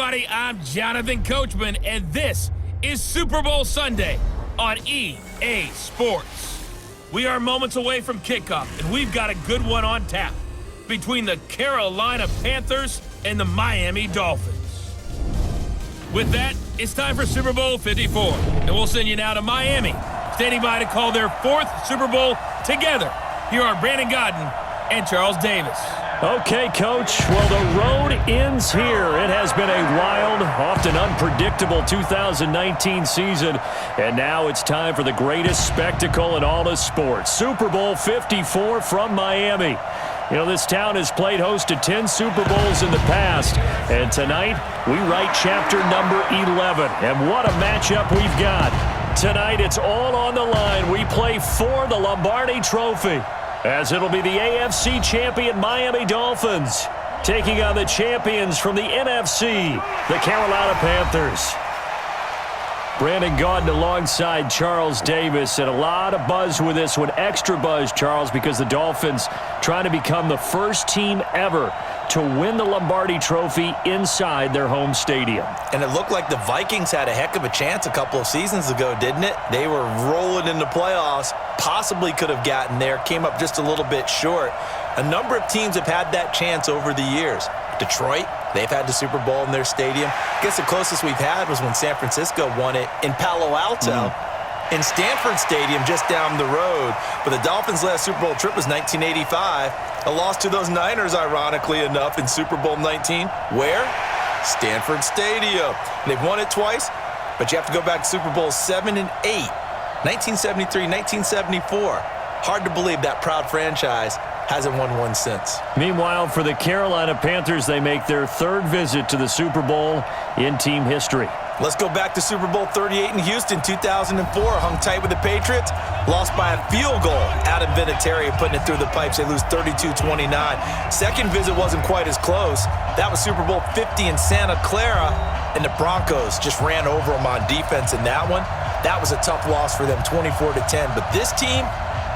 everybody. I'm Jonathan Coachman, and this is Super Bowl Sunday on EA Sports. We are moments away from kickoff, and we've got a good one on tap between the Carolina Panthers and the Miami Dolphins. With that, it's time for Super Bowl 54, and we'll send you now to Miami, standing by to call their fourth Super Bowl together. Here are Brandon Godden and Charles Davis. Okay, Coach. Well, the road ends here. It has been a wild, often unpredictable 2019 season, and now it's time for the greatest spectacle in all of sports. Super Bowl 54 from Miami. You know, this town has played host to 10 Super Bowls in the past, and tonight we write chapter number 11. And what a matchup we've got. Tonight it's all on the line. We play for the Lombardi Trophy, as it'll be the AFC champion Miami Dolphins taking on the champions from the NFC, the Carolina Panthers. Brandon Gaudin alongside Charles Davis, and a lot of buzz with this one. Extra buzz, Charles, because the Dolphins trying to become the first team ever to win the Lombardi Trophy inside their home stadium. And it looked like the Vikings had a heck of a chance a couple of seasons ago, didn't it? They were rolling in the playoffs, possibly could have gotten there, came up just a little bit short. A number of teams have had that chance over the years. Detroit, they've had the Super Bowl in their stadium. I guess the closest we've had was when San Francisco won it in Palo Alto in Stanford Stadium just down the road. But the Dolphins' last Super Bowl trip was 1985. A loss to those Niners, ironically enough, in Super Bowl 19. Where? Stanford Stadium. And they've won it twice, but you have to go back to Super Bowl 7 and 8. 1973, 1974. Hard to believe that proud franchise hasn't won one since. Meanwhile, for the Carolina Panthers, they make their third visit to the Super Bowl in team history. Let's go back to Super Bowl 38 in Houston, 2004. Hung tight with the Patriots. Lost by a field goal. Adam Vinatieri putting it through the pipes. They lose 32-29. Second visit wasn't quite as close. That was Super Bowl 50 in Santa Clara. And the Broncos just ran over them on defense in that one. That was a tough loss for them, 24-10. But this team,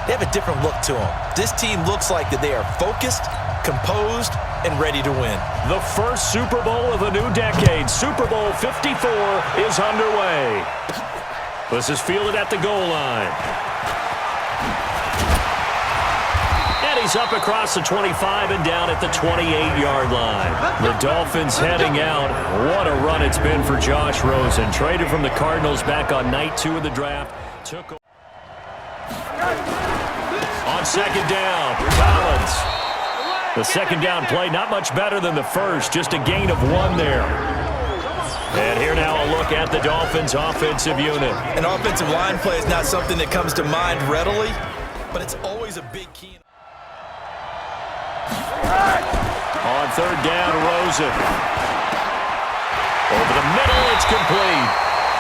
they have a different look to them. This team looks like that they are focused, composed, and ready to win. The first Super Bowl of the new decade, Super Bowl 54, is underway. This is fielded at the goal line. And he's up across the 25 and down at the 28-yard line. The Dolphins heading out. What a run it's been for Josh Rosen. Traded from the Cardinals back on night 2 of the draft. On second down, Collins. The second down play, not much better than the first, just a gain of 1 there. And here now a look at the Dolphins' offensive unit. An offensive line play is not something that comes to mind readily, but it's always a big key. On third down, Rosen. Over the middle, it's complete.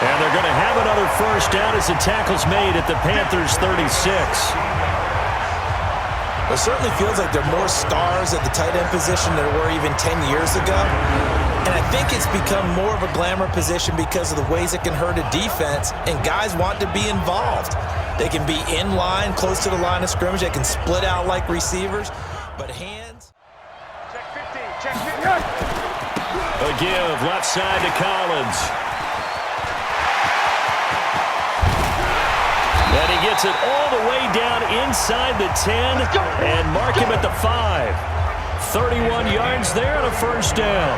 And they're going to have another first down as the tackle's made at the Panthers' 36. It certainly feels like there are more stars at the tight end position than there were even 10 years ago. And I think it's become more of a glamour position because of the ways it can hurt a defense, and guys want to be involved. They can be in line, close to the line of scrimmage. They can split out like receivers. But hands. Check 50, check 50. A give left side to Collins. And he gets it all the way down inside the 10 and mark him at the 5. 31 yards there and a first down.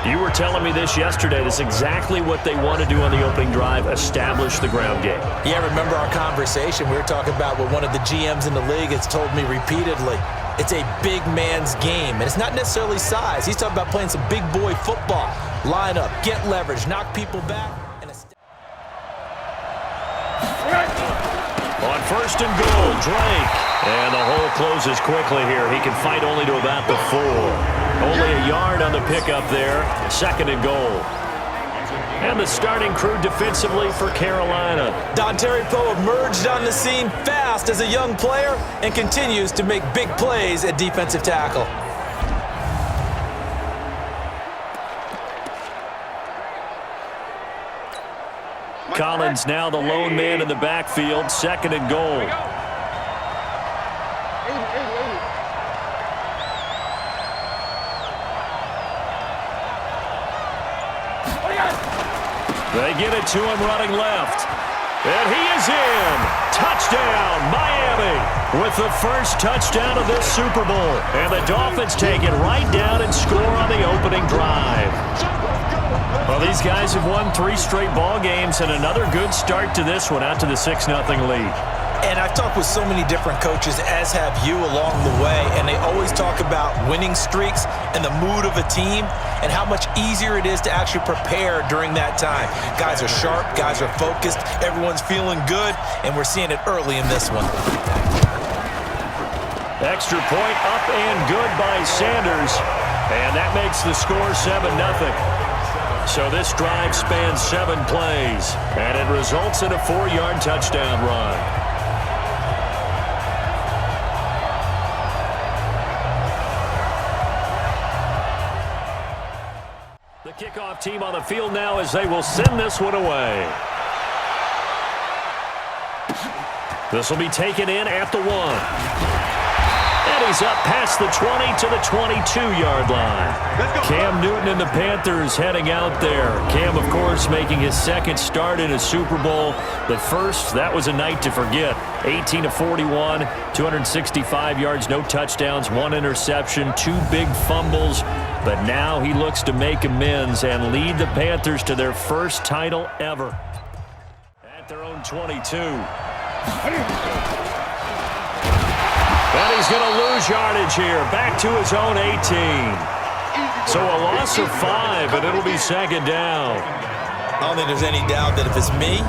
You were telling me this yesterday. That's exactly what they want to do on the opening drive, establish the ground game. Yeah, remember our conversation. We were talking about what one of the GMs in the league has told me repeatedly. It's a big man's game, and it's not necessarily size. He's talking about playing some big boy football. Line up, get leverage, knock people back. On first and goal, Drake. And the hole closes quickly here. He can fight only to about the 4. Only a yard on the pickup there. Second and goal. And the starting crew defensively for Carolina. Dontari Poe emerged on the scene fast as a young player and continues to make big plays at defensive tackle. Collins now the lone man in the backfield. Second and goal. They get it to him running left. And he is in. Touchdown, Miami, with the first touchdown of this Super Bowl. And the Dolphins take it right down and score on the opening drive. Well, these guys have won 3 straight ball games and another good start to this one out to the 6-0 lead. And I've talked with so many different coaches, as have you, along the way, and they always talk about winning streaks and the mood of a team and how much easier it is to actually prepare during that time. Guys are sharp, guys are focused, everyone's feeling good, and we're seeing it early in this one. Extra point up and good by Sanders, and that makes the score 7-0. So this drive spans 7 plays, and it results in a 4-yard touchdown run. The kickoff team on the field now as they will send this one away. This will be taken in at the 1. And he's up past the 20 to the 22-yard line. Cam Newton and the Panthers heading out there. Cam, of course, making his second start in a Super Bowl. The first, that was a night to forget. 18 of 41, 265 yards, no touchdowns, 1 interception, 2 big fumbles. But now he looks to make amends and lead the Panthers to their first title ever. At their own 22. And he's going to lose yardage here. Back to his own 18. So a loss of 5, and it'll be second down. I don't think there's any doubt that if it's me,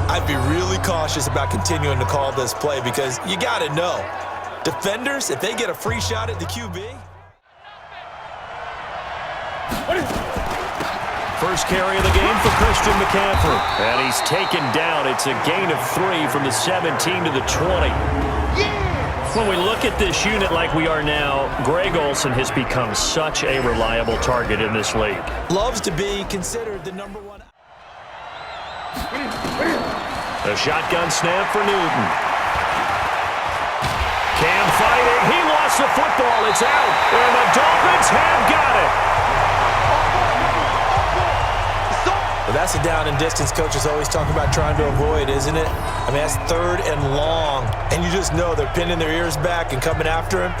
I'd be really cautious about continuing to call this play because you got to know, defenders, if they get a free shot at the QB. First carry of the game for Christian McCaffrey. And he's taken down. It's a gain of 3 from the 17 to the 20. When we look at this unit like we are now, Greg Olsen has become such a reliable target in this league. Loves to be considered the number 1. A shotgun snap for Newton. Cam fighting. He lost the football. It's out. And the Dolphins have got it. Well, that's a down and distance coaches always talk about trying to avoid, isn't it? I mean, that's 3rd and long, and you just know they're pinning their ears back and coming after him,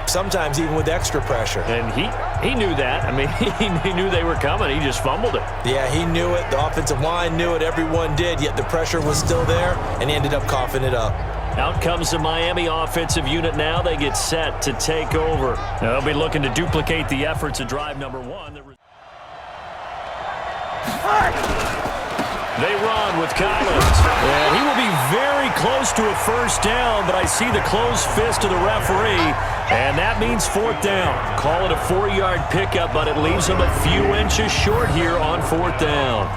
sometimes even with extra pressure. And he knew that. I mean, he knew they were coming. He just fumbled it. Yeah, he knew it. The offensive line knew it. Everyone did, yet the pressure was still there, and he ended up coughing it up. Out comes the Miami offensive unit now. They get set to take over. Now, they'll be looking to duplicate the efforts of drive number 1. They run with Collins. And he will be very close to a first down, but I see the closed fist of the referee, and that means 4th down. Call it a 4-yard pickup, but it leaves them a few inches short here on 4th down.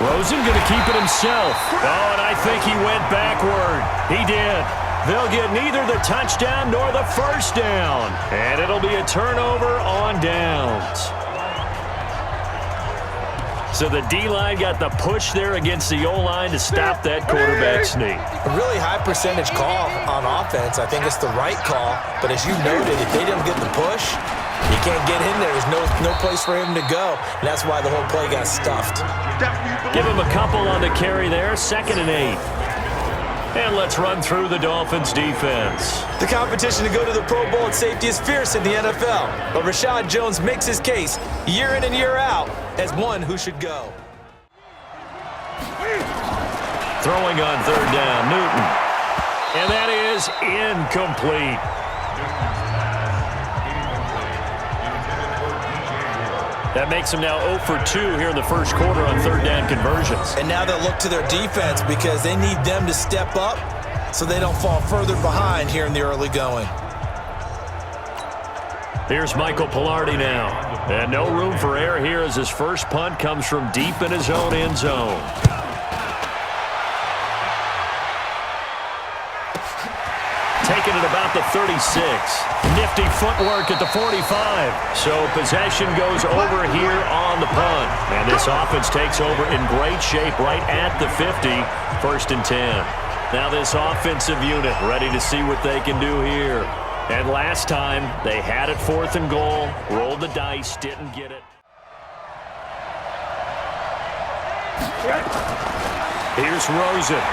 Rosen going to keep it himself. Oh, and I think he went backward. He did. They'll get neither the touchdown nor the first down. And it'll be a turnover on downs. So the D-line got the push there against the O-line to stop that quarterback sneak. A really high percentage call on offense. I think it's the right call. But as you noted, if they don't get the push, he can't get in there. There's no place for him to go. And that's why the whole play got stuffed. Give him a couple on the carry there. 2nd and 8. And let's run through the Dolphins' defense. The competition to go to the Pro Bowl at safety is fierce in the NFL. But Rashad Jones makes his case year in and year out as one who should go. Throwing on 3rd down, Newton. And that is incomplete. That makes them now 0 for 2 here in the first quarter on 3rd down conversions. And now they'll look to their defense because they need them to step up so they don't fall further behind here in the early going. Here's Michael Pilardi now. And no room for error here as his first punt comes from deep in his own end zone. Taken at about the 36. Nifty footwork at the 45. So possession goes over here on the punt. And this offense takes over in great shape right at the 50. 1st and 10. Now this offensive unit ready to see what they can do here. And last time, they had it 4th and goal, rolled the dice, didn't get it. Here's Rosen.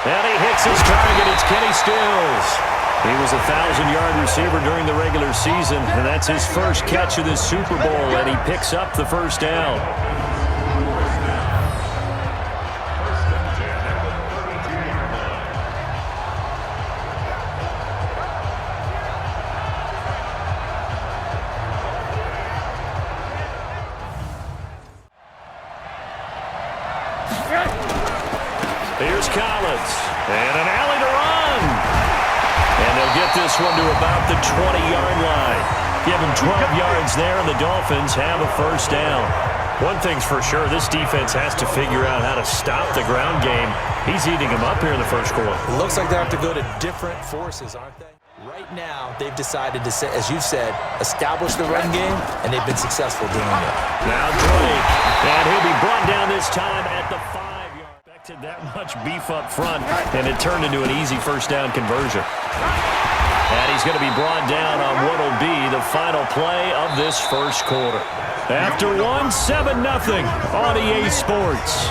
And he hits his target. It's Kenny Stills. He was a 1,000-yard receiver during the regular season, and that's his first catch of this Super Bowl, and he picks up the first down. Here's Collins, and an alley to run. And they'll get this one to about the 20-yard line. Give him 12 yards there, and the Dolphins have a first down. One thing's for sure, this defense has to figure out how to stop the ground game. He's eating them up here in the first quarter. It looks like they have to go to different forces, aren't they? Right now, they've decided to, as you said, establish the run game, and they've been successful doing it. Now Drake, and he'll be brought down this time at the 5-yard. Expected that much beef up front, and it turned into an easy first down conversion. And he's going to be brought down on what will be the final play of this first quarter. After 7-0 on EA Sports.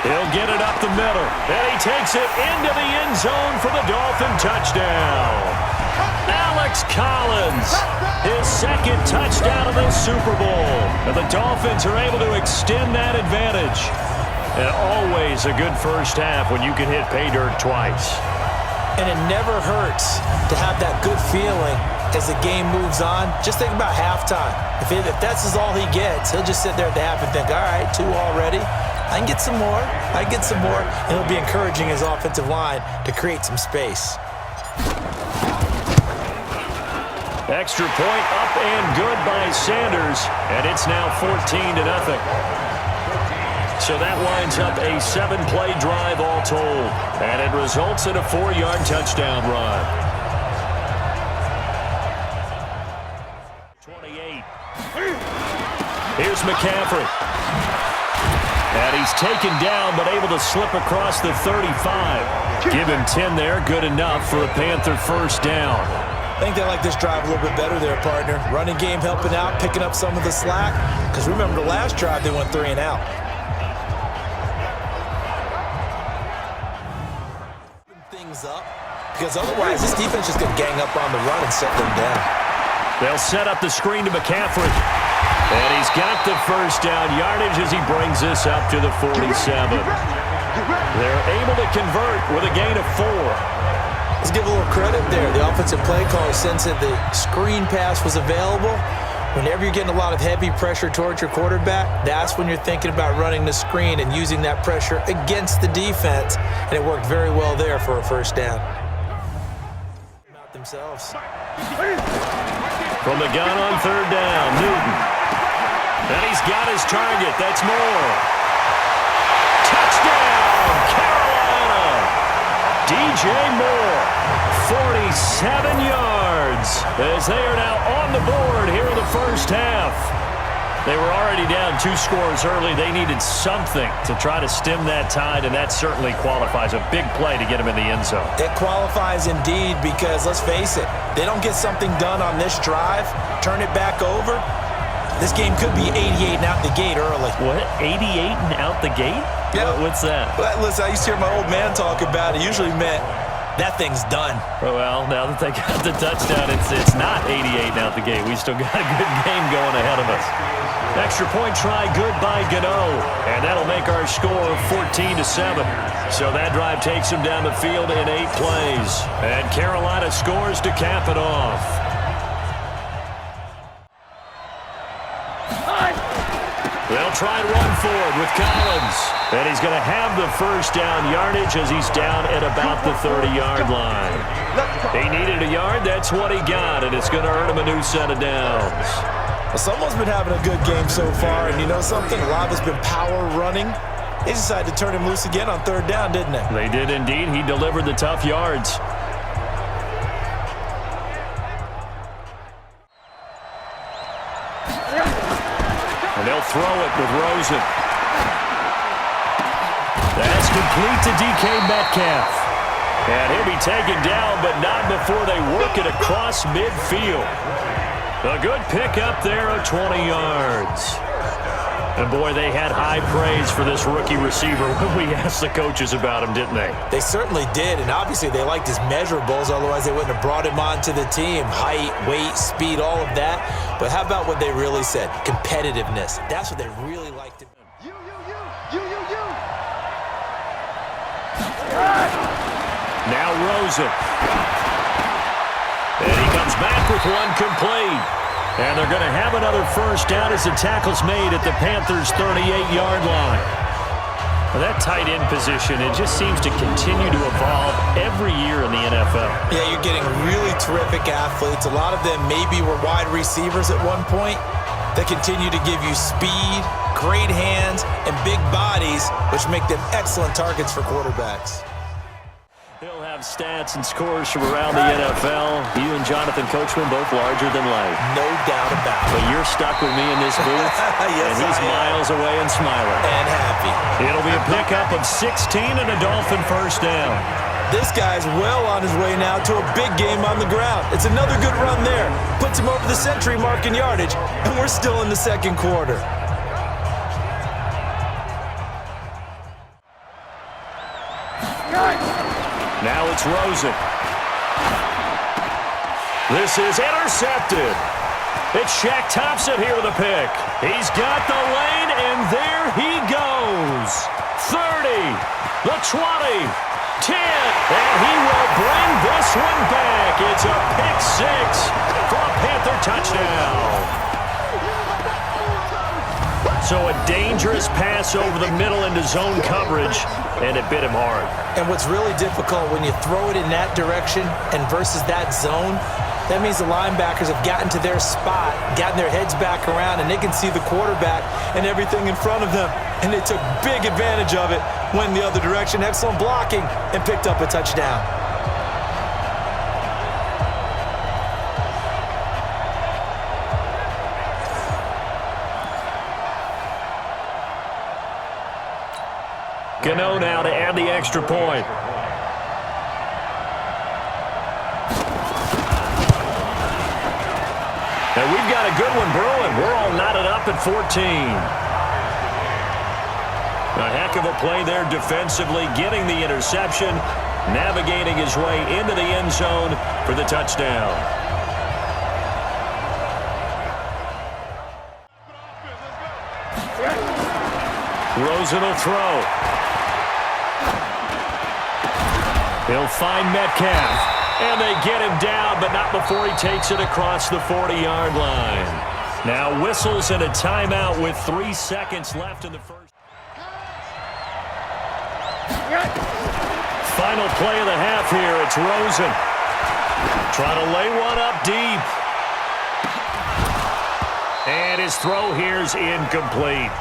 He'll get it up the middle, and he takes it into the end zone for the Dolphin touchdown. Alex Collins, his second touchdown of this Super Bowl. And the Dolphins are able to extend that advantage. And always a good first half when you can hit pay dirt twice. And it never hurts to have that good feeling as the game moves on. Just think about halftime. If that's all he gets, he'll just sit there at the half and think, all right, 2 already. I can get some more. I can get some more. And he'll be encouraging his offensive line to create some space. Extra point up and good by Sanders, and it's now 14-0. So that winds up a 7-play drive all told, and it results in a 4-yard touchdown run. 28. Here's McCaffrey. And he's taken down, but able to slip across the 35. Give him 10 there, good enough for a Panther first down. I think they like this drive a little bit better there, partner. Running game helping out, picking up some of the slack. Because remember, the last drive, they went 3 and out. Things up. Because otherwise, this defense is going to gang up on the run and set them down. They'll set up the screen to McCaffrey. And he's got the first down yardage as he brings this up to the 47. They're able to convert with a gain of 4. Let's give a little credit there. The offensive play caller sensed that the screen pass was available. Whenever you're getting a lot of heavy pressure towards your quarterback, that's when you're thinking about running the screen and using that pressure against the defense. And it worked very well there for a first down. Themselves. From the gun on 3rd down, Newton. And he's got his target. That's Moore. Touchdown, Carolina. DJ Moore, 47 yards, as they are now on the board here in the first half. They were already down 2 scores early. They needed something to try to stem that tide, and that certainly qualifies. A big play to get him in the end zone. It qualifies indeed because, let's face it, they don't get something done on this drive, turn it back over, this game could be 88 and out the gate early. What? 88 and out the gate? Yeah. What's that? Well, listen, I used to hear my old man talk about it. Usually meant that thing's done. Well, now that they got the touchdown, it's not 88 and out the gate. We still got a good game going ahead of us. Extra point try good by Gano, and that'll make our score 14-7. So that drive takes him down the field in 8 plays, and Carolina scores to cap it off. They'll try and run forward with Collins, and he's going to have the first down yardage as he's down at about the 30-yard line. He needed a yard, that's what he got, and it's going to earn him a new set of downs. Well, someone's been having a good game so far, and you know something? A lot of it's been power running. They decided to turn him loose again on 3rd down, didn't they? They did indeed. He delivered the tough yards. And they'll throw it with Rosen. That's complete to DK Metcalf. And he'll be taken down, but not before they work it across midfield. A good pickup there of 20 yards. And, boy, they had high praise for this rookie receiver when we asked the coaches about him, didn't they? They certainly did, and obviously they liked his measurables, otherwise they wouldn't have brought him onto the team. Height, weight, speed, all of that. But how about what they really said? Competitiveness. That's what they really liked him. You. Now Rosen. And he comes back with one complete. And they're going to have another first down as the tackle's made at the Panthers' 38-yard line. Well, that tight end position, it just seems to continue to evolve every year in the NFL. Yeah, you're getting really terrific athletes. A lot of them maybe were wide receivers at one point that continue to give you speed, great hands, and big bodies, which make them excellent targets for quarterbacks. He'll have stats and scores from around the NFL. You and Jonathan Coachman both larger than life. No doubt about it. But you're stuck with me in this booth, Yes, and he's miles away and smiling. And happy. It'll be a pickup of 16 and a Dolphin first down. This guy's well on his way now to a big game on the ground. It's another good run there. Puts him over the century mark in yardage, and we're still in the second quarter. Now it's Rosen. This is intercepted. It's Shaq Thompson here with a pick. He's got the lane, and there he goes. 30, the 20, 10, and he will bring this one back. It's a pick six for a Panther touchdown. So a dangerous pass over the middle into zone coverage, and it bit him hard. And what's really difficult when you throw it in that direction and versus that zone, that means the linebackers have gotten to their spot, gotten their heads back around, and they can see the quarterback and everything in front of them. And they took big advantage of it, went the other direction, excellent blocking, and picked up a touchdown. Gano now to add the extra point. And we've got a good one brewing. We're all knotted up at 14. A heck of a play there defensively, getting the interception, navigating his way into the end zone for the touchdown. Rosen will throw. He'll find Metcalf, and they get him down, but not before he takes it across the 40-yard line. Now whistles and a timeout with 3 seconds left in the first. Final play of the half here. It's Rosen. Trying to lay one up deep. And his throw here's incomplete.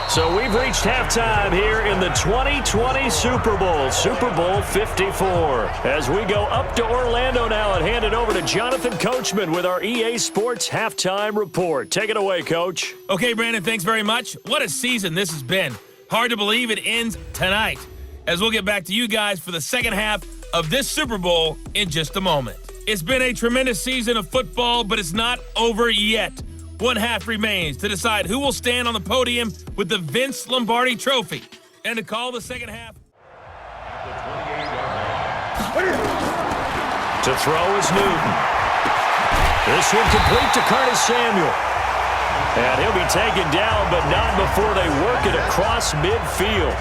So we've reached halftime here in the 2020 Super Bowl, Super Bowl 54. As we go up to Orlando now and hand it over to Jonathan Coachman with our EA Sports Halftime Report. Take it away, Coach. Okay, Brandon, thanks very much. What a season this has been. Hard to believe it ends tonight, as we'll get back to you guys for the second half of this Super Bowl in just a moment. It's been a tremendous season of football, but it's not over yet. One half remains to decide who will stand on the podium with the Vince Lombardi Trophy. And to call the second half. To throw is Newton. This one complete to Curtis Samuel. And he'll be taken down, but not before they work it across midfield.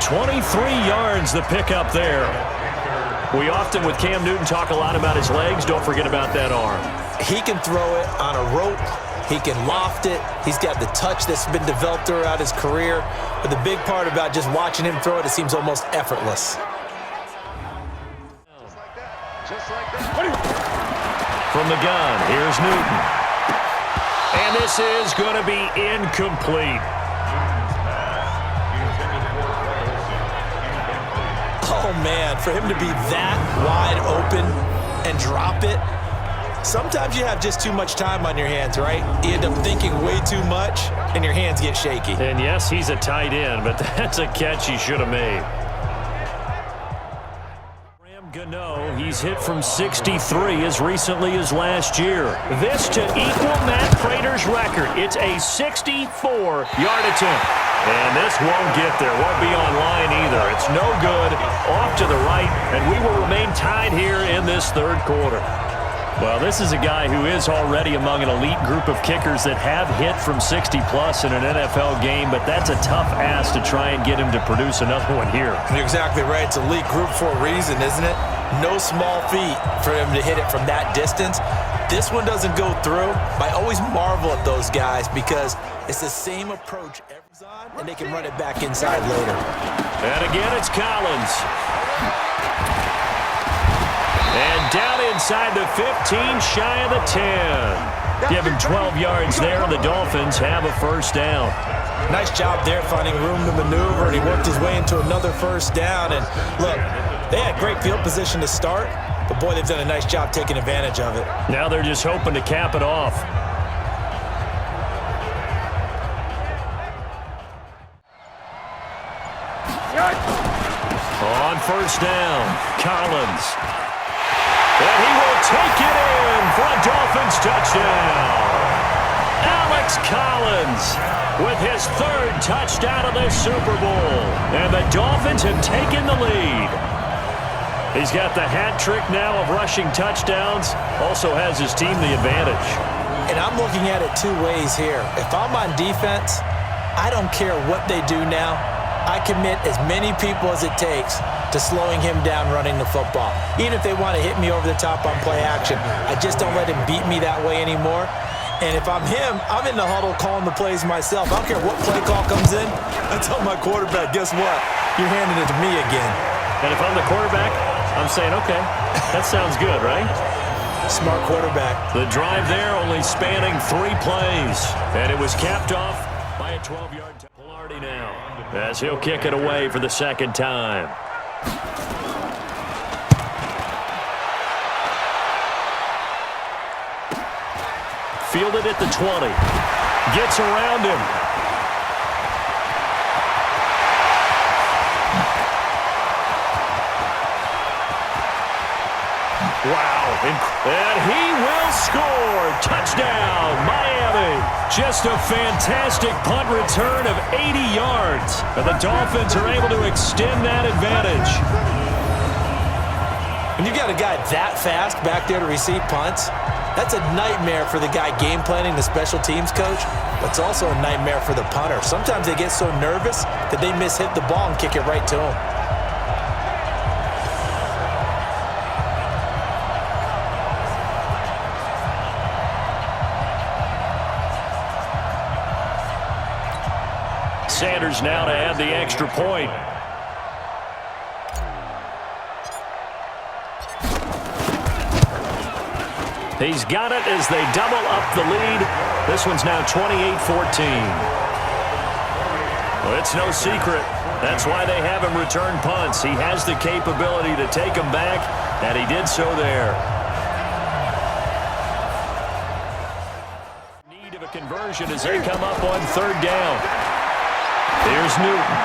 23 yards the pickup there. We often, with Cam Newton, talk a lot about his legs. Don't forget about that arm. He can throw it on a rope. He can loft it. He's got the touch that's been developed throughout his career. But the big part about just watching him throw it, it seems almost effortless. Just like that. From the gun, here's Newton. And this is going to be incomplete. Oh, man, for him to be that wide open and drop it, Sometimes you have just too much time on your hands, right? You end up thinking way too much, and your hands get shaky. And yes, he's a tight end, but that's a catch he should have made. He's hit from 63 as recently as last year. This to equal Matt Prater's record. It's a 64-yard attempt. And this won't get there. Won't be on line either. It's no good. Off to the right, and we will remain tied here in this third quarter. Well, this is a guy who is already among an elite group of kickers that have hit from 60-plus in an NFL game, but that's a tough ask to try and get him to produce another one here. You're exactly right. It's elite group for a reason, isn't it? No small feat for him to hit it from that distance. This one doesn't go through. I always marvel at those guys because it's the same approach every time, and they can run it back inside later. And again, it's Collins. And down inside the 15, shy of the 10. Give him 12 yards there, and the Dolphins have a first down. Nice job there finding room to maneuver, and he worked his way into another first down. And look, they had great field position to start, but boy, they've done a nice job taking advantage of it. Now they're just hoping to cap it off. On first down, Collins. And he will take it in for a Dolphins touchdown. Alex Collins with his third touchdown of the Super Bowl. And the Dolphins have taken the lead. He's got the hat trick now of rushing touchdowns. Also has his team the advantage. And I'm looking at it two ways here. If I'm on defense, I don't care what they do now. I commit as many people as it takes to slowing him down running the football. Even if they want to hit me over the top on play action, I just don't let him beat me that way anymore. And if I'm him, I'm in the huddle calling the plays myself. I don't care what play call comes in. I tell my quarterback, guess what? You're handing it to me again. And if I'm the quarterback, I'm saying, okay, that sounds good, right? Smart quarterback. The drive there only spanning 3 plays. And it was capped off by a 12-yard touchdown. Now, as he'll kick it away for the second time. Fielded at the 20. Gets around him. Wow. And he will score. Touchdown, Miami. Just a fantastic punt return of 80 yards. And the Dolphins are able to extend that advantage. When you got a guy that fast back there to receive punts, that's a nightmare for the guy game planning, the special teams coach, but it's also a nightmare for the punter. Sometimes they get so nervous that they mishit the ball and kick it right to him. Sanders now to add the extra point. He's got it as they double up the lead. This one's now 28-14. Well, it's no secret. That's why they have him return punts. He has the capability to take them back, and he did so there. Need of a conversion as they come up on third down. Here's Newton.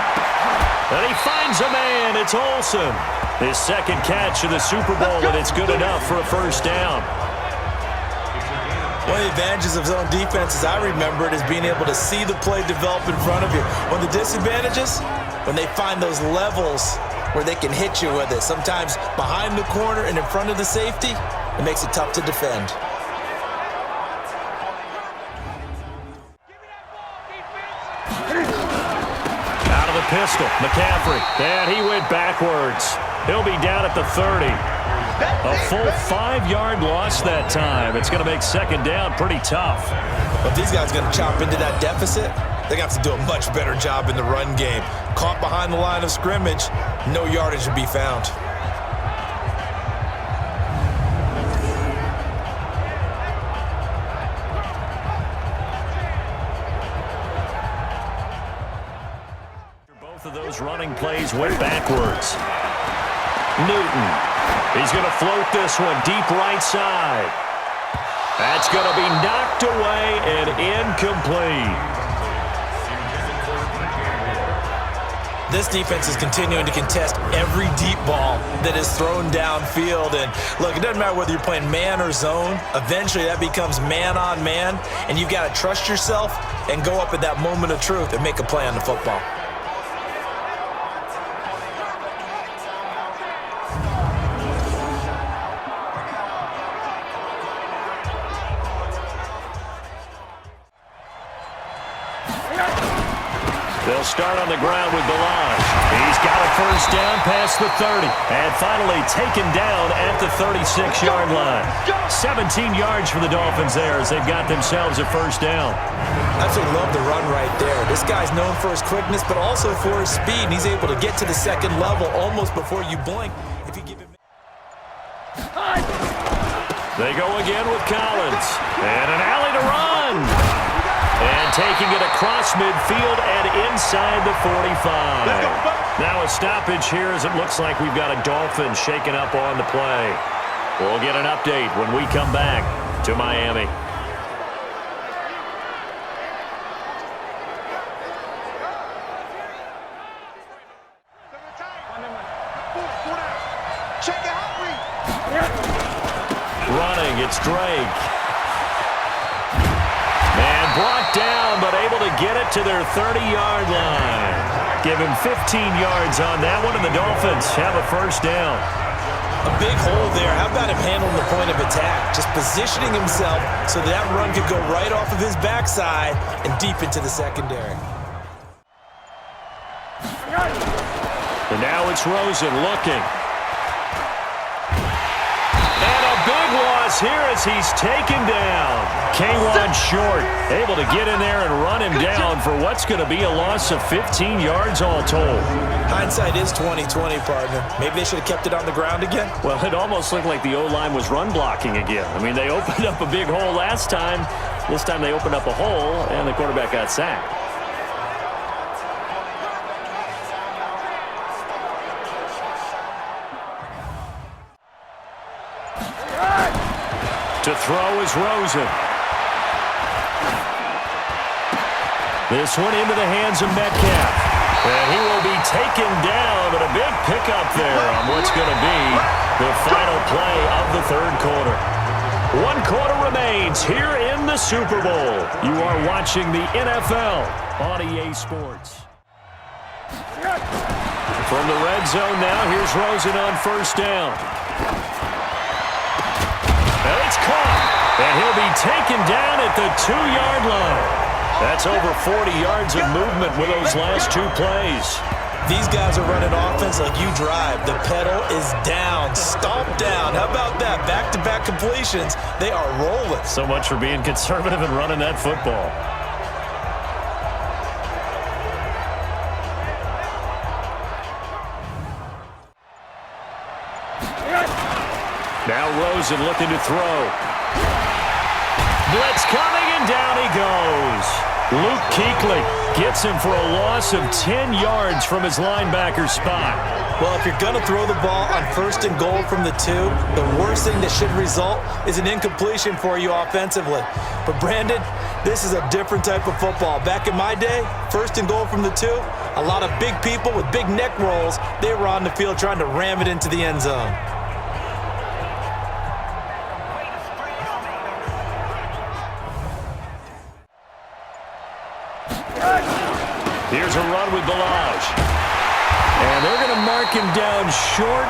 And he finds a man. It's Olsen. His second catch of the Super Bowl, and it's good enough for a first down. One of the advantages of zone defense, as I remember it, is being able to see the play develop in front of you. One of the disadvantages, when they find those levels where they can hit you with it, sometimes behind the corner and in front of the safety, it makes it tough to defend. Out of the pistol, McCaffrey. And he went backwards. He'll be down at the 30. A full 5-yard loss that time. It's going to make second down pretty tough. But these guys are going to chop into that deficit. They're going to have to do a much better job in the run game. Caught behind the line of scrimmage, no yardage to be found. Both of those running plays went backwards. Newton. He's going to float this one deep right side. That's going to be knocked away and incomplete. This defense is continuing to contest every deep ball that is thrown downfield. And look, it doesn't matter whether you're playing man or zone. Eventually, that becomes man on man. And you've got to trust yourself and go up at that moment of truth and make a play on the football. They'll start on the ground with Balaj. He's got a first down past the 30. And finally taken down at the 36-yard line. 17 yards for the Dolphins there as they've got themselves a first down. Absolutely love the run right there. This guy's known for his quickness, but also for his speed. And he's able to get to the second level almost before you blink. If you give him... They go again with Collins. And an alley to run. And taking it across midfield and inside the 45. Now a stoppage here as it looks like we've got a Dolphins shaking up on the play. We'll get an update when we come back to Miami. Running, it's Drake. And brought down, but able to get it to their 30-yard line. Give him 15 yards on that one, and the Dolphins have a first down. A big hole there. How about him handling the point of attack? Just positioning himself so that run could go right off of his backside and deep into the secondary. And now it's Rosen looking. And a big loss here as he's taken down. K1 short, able to get in there and run him down for what's going to be a loss of 15 yards all told. Hindsight is 20/20, partner. Maybe they should have kept it on the ground again. Well, it almost looked like the O-line was run blocking again. I mean, they opened up a big hole last time. This time they opened up a hole, and the quarterback got sacked. To throw is Rosen. This one into the hands of Metcalf. And he will be taken down, but a big pickup there on what's going to be the final play of the third quarter. 1 quarter remains here in the Super Bowl. You are watching the NFL on EA Sports. From the red zone now, here's Rosen on first down. And it's caught, and he'll be taken down at the 2-yard line. That's over 40 yards of movement with those last 2 plays. These guys are running offense like you drive. The pedal is down, stomped down. How about that? Back-to-back completions. They are rolling. So much for being conservative and running that football. Now Rosen looking to throw. Blitz coming, and down he goes. Luke Kuechly gets him for a loss of 10 yards from his linebacker spot. Well, if you're going to throw the ball on first and goal from the 2, the worst thing that should result is an incompletion for you offensively. But, Brandon, this is a different type of football. Back in my day, first and goal from the 2, a lot of big people with big neck rolls, they were on the field trying to ram it into the end zone. Here's a run with Balaj. And they're going to mark him down short,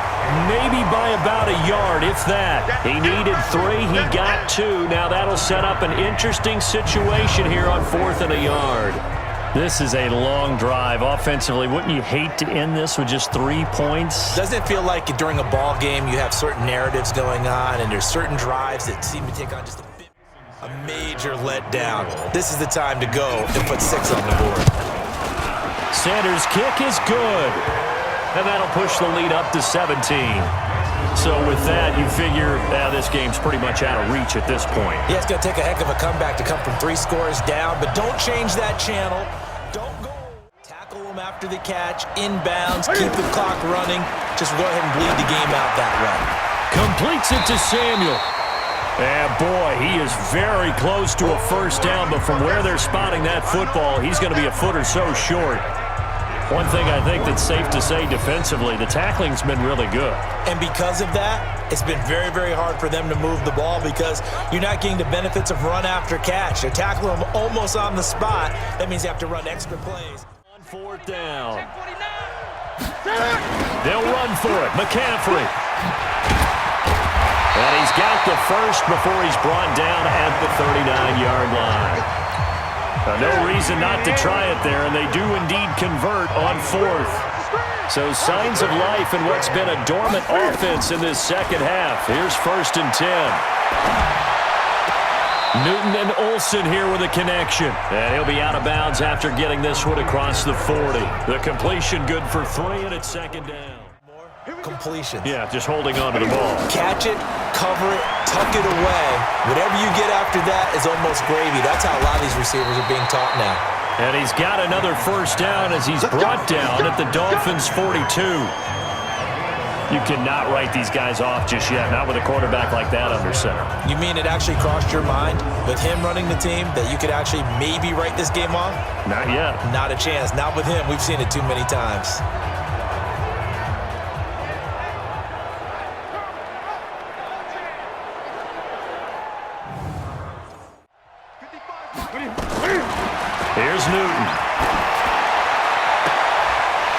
maybe by about a yard, if that. He needed 3, he got 2. Now that'll set up an interesting situation here on 4th and a yard. This is a long drive. Offensively, wouldn't you hate to end this with just 3 points? Doesn't it feel like during a ball game you have certain narratives going on and there's certain drives that seem to take on just a major letdown? This is the time to go and put 6 on the board. Sanders' kick is good. And that'll push the lead up to 17. So with that, you figure this game's pretty much out of reach at this point. Yeah, it's going to take a heck of a comeback to come from 3 scores down, but don't change that channel. Don't go. Tackle them after the catch, inbounds, keep the clock running. Just go ahead and bleed the game out that way. Completes it to Samuel. And boy, he is very close to a first down, but from where they're spotting that football, he's going to be a foot or so short. One thing I think that's safe to say defensively, the tackling's been really good. And because of that, it's been very, very hard for them to move the ball because you're not getting the benefits of run after catch. They tackle them almost on the spot. That means you have to run extra plays. On fourth down. They'll run for it. McCaffrey. And he's got the first before he's brought down at the 39-yard line. No reason not to try it there, and they do indeed convert on fourth. So signs of life in what's been a dormant offense in this second half. Here's 1st and 10. Newton and Olsen here with a connection. And he'll be out of bounds after getting this one across the 40. The completion good for 3, and it's 2nd down. Completions. Yeah, just holding on to the ball. Catch it, cover it, tuck it away. Whatever you get after that is almost gravy. That's how a lot of these receivers are being taught now. And he's got another first down as he's brought down at the Dolphins' 42. You cannot write these guys off just yet, not with a quarterback like that under center. You mean it actually crossed your mind with him running the team that you could actually maybe write this game off? Not yet. Not a chance. Not with him. We've seen it too many times. Here's Newton.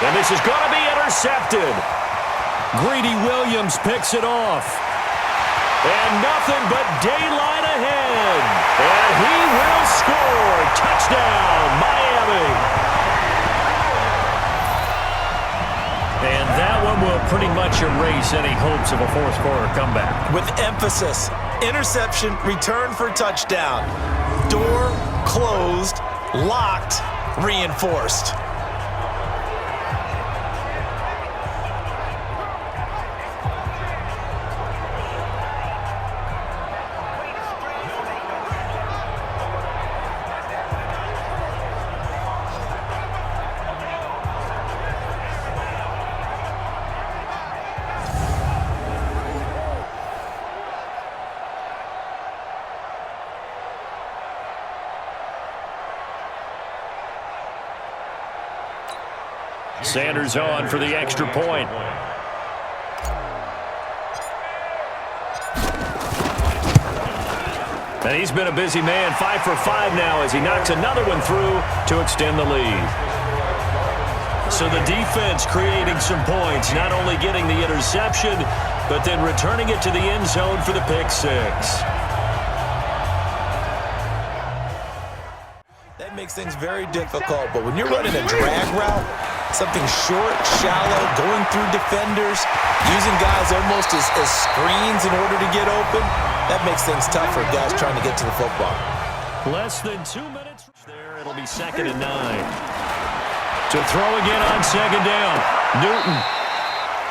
And this is going to be intercepted. Greedy Williams picks it off. And nothing but daylight ahead. And he will score. Touchdown, Miami. And that one will pretty much erase any hopes of a fourth-quarter comeback. With emphasis, interception, return for touchdown. Door closed, locked, reinforced. Sanders on for the extra point. And he's been a busy man, 5 for 5 now as he knocks another one through to extend the lead. So the defense creating some points, not only getting the interception, but then returning it to the end zone for the pick 6. That makes things very difficult, but when you're running a drag route, something short, shallow, going through defenders, using guys almost as screens in order to get open, that makes things tough for guys trying to get to the football. Less than 2 minutes there. It'll be 2nd and 9. To throw again on 2nd down. Newton.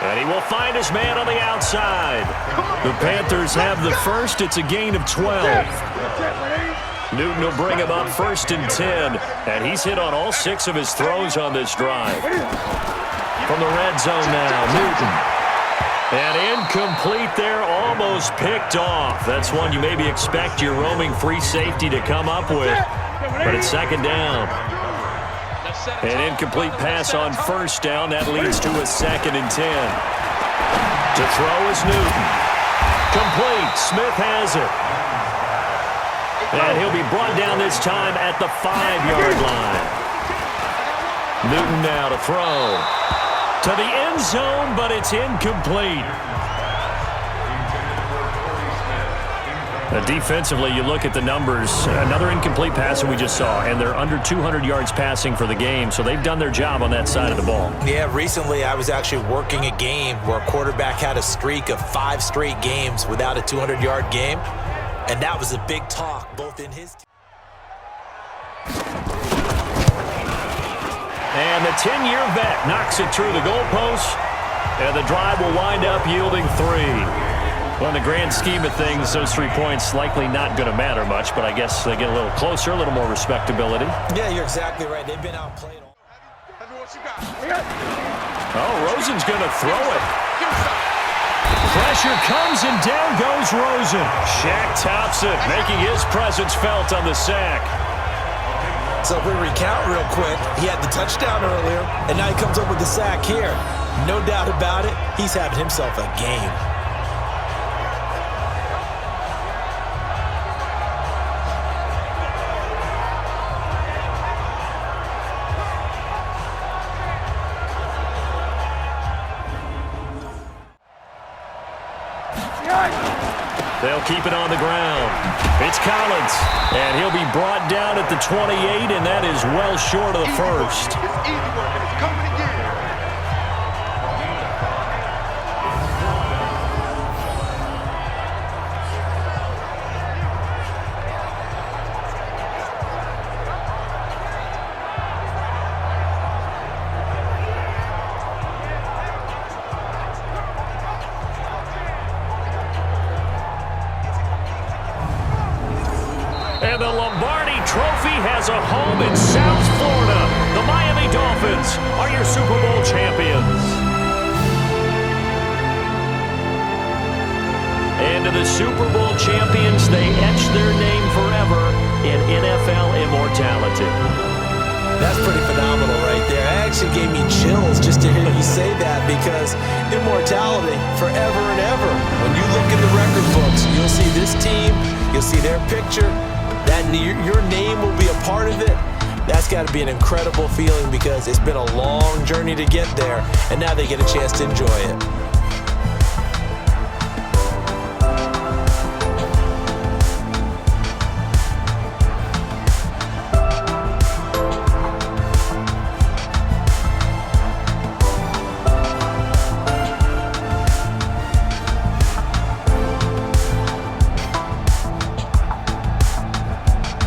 And he will find his man on the outside. The Panthers have the first. It's a gain of 12. Newton will bring him up 1st and 10. And he's hit on all 6 of his throws on this drive. From the red zone now, Newton. And incomplete there, almost picked off. That's one you maybe expect your roaming free safety to come up with. But it's 2nd down. An incomplete pass on 1st down. That leads to a 2nd and 10. To throw is Newton. Complete. Smith has it. And he'll be brought down this time at the 5-yard line. Newton now to throw. To the end zone, but it's incomplete. Defensively, you look at the numbers. Another incomplete pass that we just saw, and they're under 200 yards passing for the game, so they've done their job on that side of the ball. Yeah, recently I was actually working a game where a quarterback had a streak of 5 straight games without a 200-yard game. And that was a big talk, both in his team. And the 10-year vet knocks it through the goalpost, and the drive will wind up yielding 3. Well, in the grand scheme of things, those 3 points likely not going to matter much, but I guess they get a little closer, a little more respectability. Yeah, you're exactly right. They've been outplayed. Oh, Rosen's going to throw it. Pressure comes and down goes Rosen. Shaq Thompson making his presence felt on the sack. So if we recount real quick, he had the touchdown earlier, and now he comes up with the sack here. No doubt about it, he's having himself a game. They'll keep it on the ground. It's Collins, and he'll be brought down at the 28, and that is well short of the first. It's easy work, and it's coming again. And the Lombardi Trophy has a home in South Florida. The Miami Dolphins are your Super Bowl champions. And to the Super Bowl champions, they etch their name forever in NFL immortality. That's pretty phenomenal right there. It actually gave me chills just to hear you say that, because immortality forever and ever. When you look in the record books, you'll see this team, you'll see their picture, that your name will be a part of it. That's got to be an incredible feeling, because it's been a long journey to get there, and now they get a chance to enjoy it.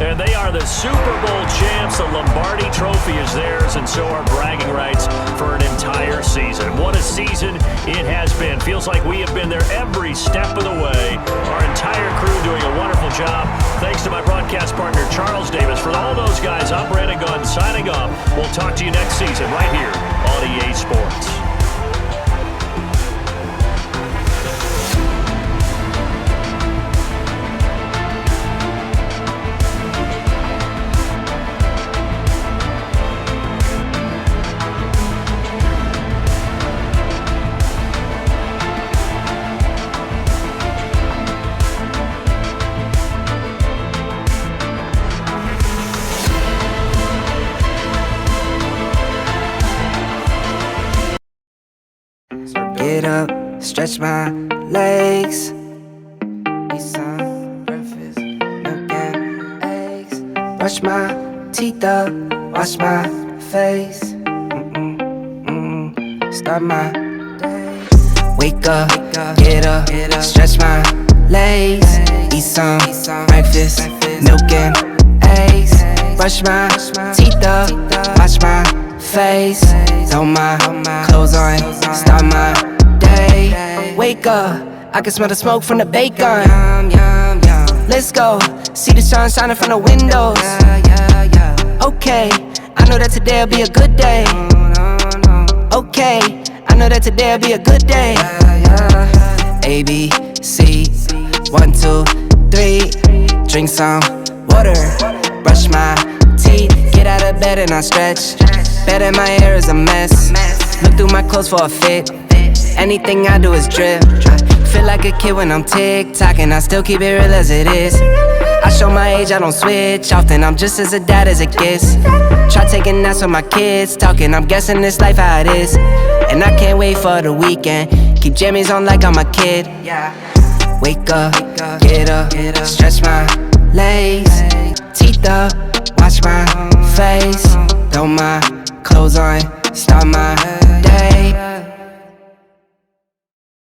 And they are the Super Bowl champs. The Lombardi Trophy is theirs, and so are bragging rights for an entire season. What a season it has been. Feels like we have been there every step of the way. Our entire crew doing a wonderful job. Thanks to my broadcast partner, Charles Davis. For all those guys, I'm Brandon Gunn signing off. We'll talk to you next season right here on EA Sports. Get up, stretch my legs. Eat some breakfast, milk and eggs. Brush my teeth up, wash my face. Start my day. Wake up, get up, stretch my legs. Eat some breakfast, milk and eggs. Brush my teeth up, wash my face. Throw my clothes on, start my day. Wake up, I can smell the smoke from the bacon. Let's go, see the sun shining from the windows. Okay, I know that today'll be a good day. Okay, I know that today'll be a good day. A, B, C, 1, 2, 3. Drink some water, brush my teeth. Get out of bed and I stretch. Bed in my hair is a mess. Look through my clothes for a fit. Anything I do is drip. Feel like a kid when I'm tick-tocking. I still keep it real as it is. I show my age, I don't switch often. I'm just as a dad as it gets. Try taking naps with my kids talking. I'm guessing this life how it is. And I can't wait for the weekend. Keep jammies on like I'm a kid. Wake up, get up, stretch my legs. Teeth up, wash my face. Throw my clothes on, start my day.